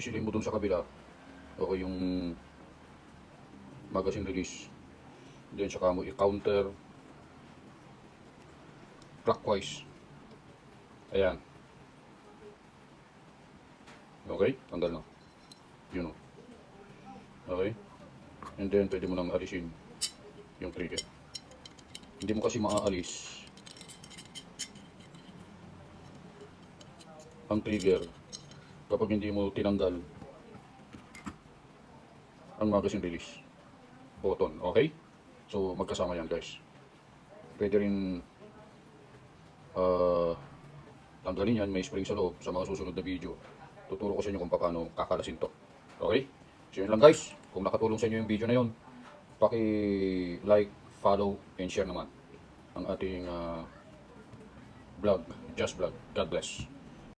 isilin mo dun sa kabila. Okay, yung magazine release. Then saka mo i-counter clockwise. Ayan. Okay, tanggal na. Yun o. Okay. And then pwede mo nang alisin yung trigger. Hindi mo kasi maaalis ang trigger kapag hindi mo tinanggal ang magazine release button. Okay? So magkasama yan guys. Pwede rin tanggalin yan, may spring sa loob. Sa mga susunod na video tuturo ko sa inyo kung paano kakalasin to. Okay? So yun lang guys. Kung nakatulong sa inyo yung video na yun, paki-like, follow, and share naman ang ating vlog, Just Vlog. God bless.